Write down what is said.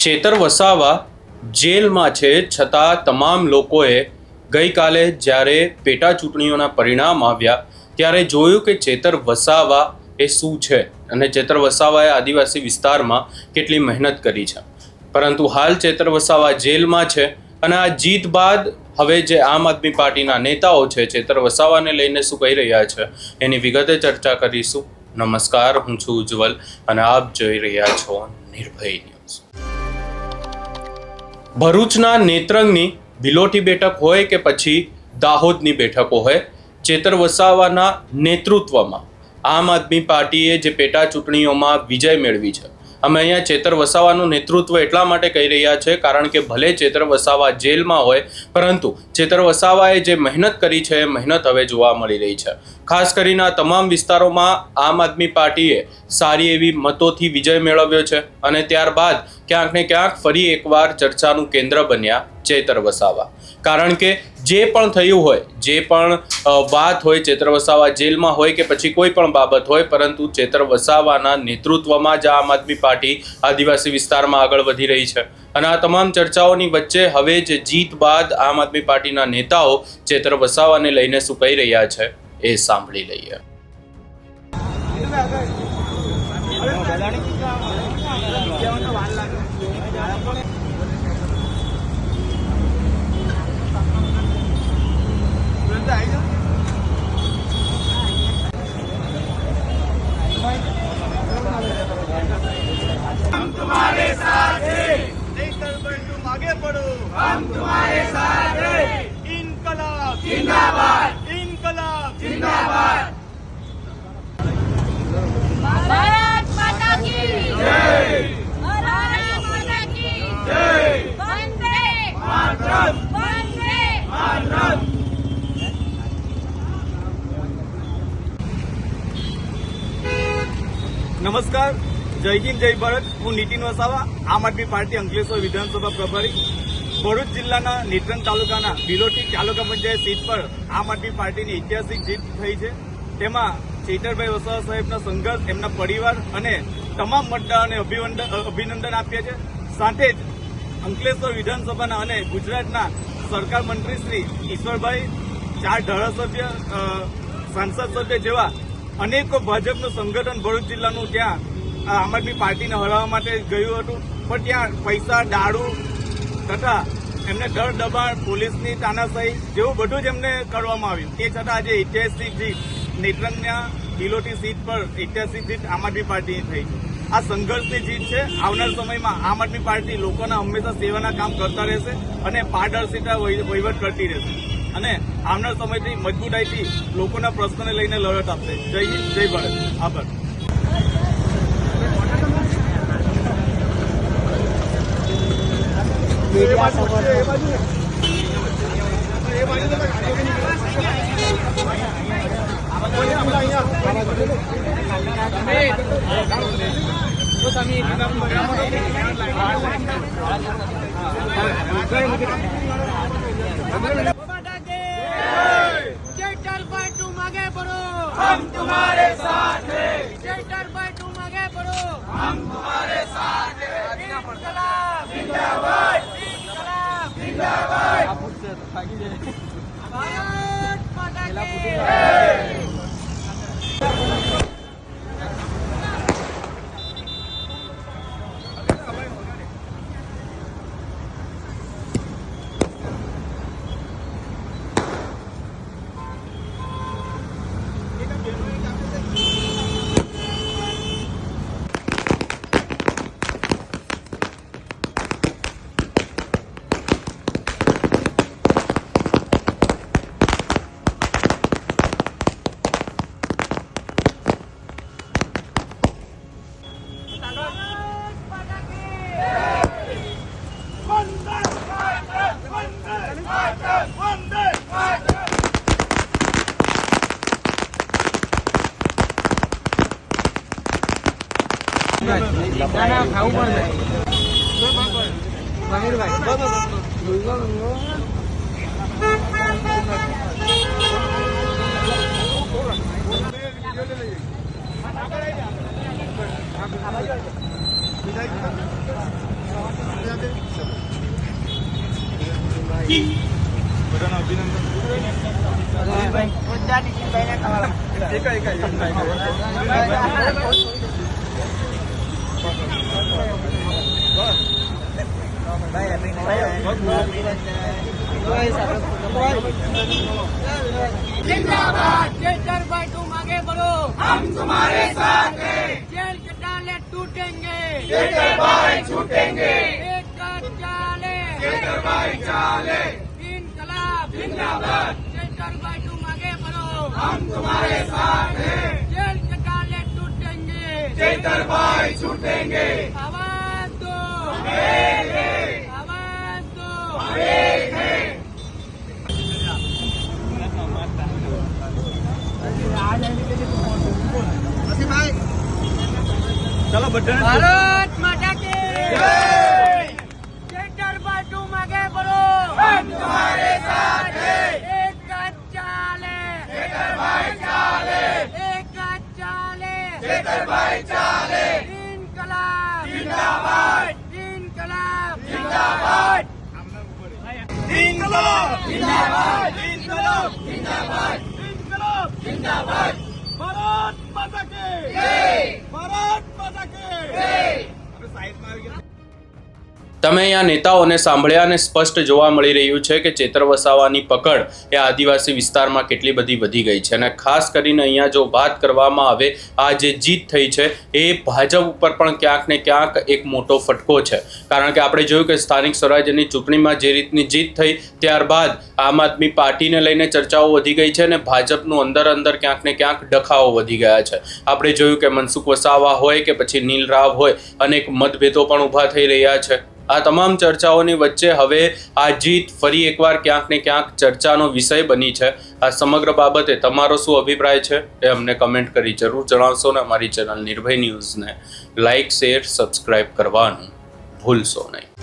ચેતર વસાવા જેલમાં છે, છતાં તમામ લોકોએ ગઈકાલે જ્યારે પેટા ચૂંટણીઓના પરિણામ આવ્યા ત્યારે જોયું કે ચેતર વસાવા એ શું છે અને ચેતર વસાવાએ આદિવાસી વિસ્તારમાં કેટલી મહેનત કરી છે. પરંતુ હાલ ચેતર વસાવા જેલમાં છે અને આ જીત બાદ હવે જે આમ આદમી પાર્ટીના નેતાઓ છે ચેતર વસાવાને લઈને શું કહી રહ્યા છે એની વિગતે ચર્ચા કરીશું. નમસ્કાર, હું છું ઉજ્જવલ અને આપ જોઈ રહ્યા છો નિર્ભય ન્યૂઝ. ભરૂચના નેત્રંગની ભિલોટી બેઠક હોય કે પછી દાહોદની બેઠકો હોય, ચેતર વસાવાના નેતૃત્વમાં આમ આદમી પાર્ટીએ જે પેટા ચૂંટણીઓમાં વિજય મેળવી છે. અમે અહીંયા ચેતર વસાવાનું નેતૃત્વ એટલા માટે કહી રહ્યા છે કારણ કે ભલે ચેતર વસાવા જેલમાં હોય પરંતુ ચેતર વસાવાએ જે મહેનત કરી છે એ મહેનત હવે જોવા મળી રહી છે. ખાસ કરીને આ તમામ વિસ્તારોમાં આમ આદમી પાર્ટીએ સારી એવી મતોથી વિજય મેળવ્યો છે અને ત્યારબાદ ક્યાંક ને ક્યાંક ફરી એકવાર ચર્ચાનું કેન્દ્ર બન્યા ચેતર વસાવા. કારણ કે જે પણ થયું હોય, જે પણ વાત હોય, ચેતર વસાવા જેલમાં હોય કે પછી કોઈ પણ બાબત હોય, પરંતુ ચેતર વસાવાના નેતૃત્વમાં જ આમ આદમી પાર્ટી આદિવાસી વિસ્તારમાં આગળ વધી રહી છે. અને આ તમામ ચર્ચાઓની વચ્ચે હવે જે જીત બાદ આમ આદમી પાર્ટીના નેતાઓ ચેતર વસાવાને લઈને શું કહી રહ્યા છે એ સાંભળી લઈએ. हम तुम्हारे साथ हैं, लेकर तुम आगे बढ़ो, हम तुम्हारे साथ हैं. इनकलाब जिंदाबाद, इनकलाब जिंदाबाद. भारत माता की जय, भारत माता की जय. वंदे मातरम, वंदे मातरम. નમસ્કાર, જય હિન્દ, જય ભારત. હું નીતિન વસાવા, આમ આદમી પાર્ટી અંકલેશ્વર વિધાનસભા પ્રભારી. ભરૂચ જિલ્લાના નેત્રંગ તાલુકાના ભિલોટી તાલુકા પંચાયત સીટ પર આમ આદમી પાર્ટીની ઐતિહાસિક જીત થઈ છે. તેમાં ચેતરભાઈ વસાવા સાહેબના સંઘર્ષ, એમના પરિવાર અને તમામ મતદારોને અભિનંદન આપ્યા છે. સાથે જ અંકલેશ્વર વિધાનસભાના અને ગુજરાતના સરકાર મંત્રી શ્રી ઈશ્વરભાઈ, 4 ધારાસભ્ય, સાંસદ સભ્ય જેવા અનેકો ભાજપનું સંગઠન ભરૂચ જિલ્લાનું ત્યાં આમ આદમી પાર્ટીને હરાવવા માટે ગયું હતું, પણ ત્યાં પૈસા, દારૂ તથા એમને ડર, દબાણ, પોલીસની તાનાશાહી જેવું બધું જ એમને કરવામાં આવ્યું. તે છતાં આજે ઐતિહાસિક જીત નેત્રંગના ભિલોટી સીટ પર ઐતિહાસિક જીત આમ આદમી પાર્ટીની થઈ છે. આ સંઘર્ષની જીત છે. આવનાર સમયમાં આમ આદમી પાર્ટી લોકોના હંમેશા સેવાના કામ કરતા રહેશે અને પારદર્શિતા વહીવટ કરતી રહેશે અને આવનાર સમયથી મજબૂતાઈથી લોકોના પ્રશ્નોને લઈને લડત આપશે. જય હિન્દ, જય ભારત. આભાર. चेतर भाई तुम आगे बढ़ो, हम तुम्हारे साथ हैं, चेतर भाई तुम आगे बढ़ो, हम तुम्हारे साथ हैं. इनकलाब जिंदाबाद, इनकलाब जिंदाबाद. भारत माता की जय. Thank you. બધાને અભિનંદન. जिंदाबाद चेतरभाई तुम आगे बढ़ो हम तुम्हारे साथ हैं जेल के डाले टूटेंगे चेतरभाई छूटेंगे एक चाले चेतरभाई चाले इनकलाब जिंदाबाद चेतरभाई तुम आगे बढ़ो हम तुम्हारे साथ हैं जेल के डाले टूटेंगे चेतरभाई छूटेंगे आवाज दो आवाज दो ચાલો બધાને भारत माता की जय चेतरभाई तुम आगे बढ़ो हम तुम्हारे साथ हैं एक चाले चेतरभाई चाले एक चाले चेतरभाई चाले इनकलाब जिंदाबाद इनकलाब जिंदाबाद ઇન્કલાબ જિંદાબાદ ઇન્કલાબ જિંદાબાદ ઇન્કલાબ જિંદાબાદ ભારત માતા કી જય ભારત માતા કી જય આપણે સાઈડમાં આવી ગયા. તમે અહીંયા નેતાઓને સાંભળ્યા અને સ્પષ્ટ જોવા મળી રહ્યું છે કે ચેતર વસાવાની પકડ એ આદિવાસી વિસ્તારમાં કેટલી બધી વધી ગઈ છે. અને ખાસ કરીને અહીંયા જો વાત કરવામાં આવે, આ જે જીત થઈ છે એ ભાજપ ઉપર પણ ક્યાંક ને ક્યાંક એક મોટો ફટકો છે. કારણ કે આપણે જોયું કે સ્થાનિક સ્વરાજ્યની ચૂંટણીમાં જે રીતની જીત થઈ ત્યારબાદ આમ આદમી પાર્ટીને લઈને ચર્ચાઓ વધી ગઈ છે અને ભાજપનું અંદર ક્યાંક ને ક્યાંક ડખાઓ વધી ગયા છે. આપણે જોયું કે મનસુખ વસાવા હોય કે પછી નીલ રાવ હોય, અનેક મતભેદો પણ ઊભા થઈ રહ્યા છે. આ તમામ ચર્ચાઓની વચ્ચે હવે આ જીત ફરી એકવાર ક્યાંક ને ક્યાંક ચર્ચાનો વિષય બની છે. આ સમગ્ર બાબતે તમારો શું અભિપ્રાય છે એ અમને કમેન્ટ કરી જરૂર જણાવશો ને અમારી ચેનલ નિર્ભય ન્યૂઝને લાઇક, શેર, સબસ્ક્રાઇબ કરવાનું ભૂલશો નહીં.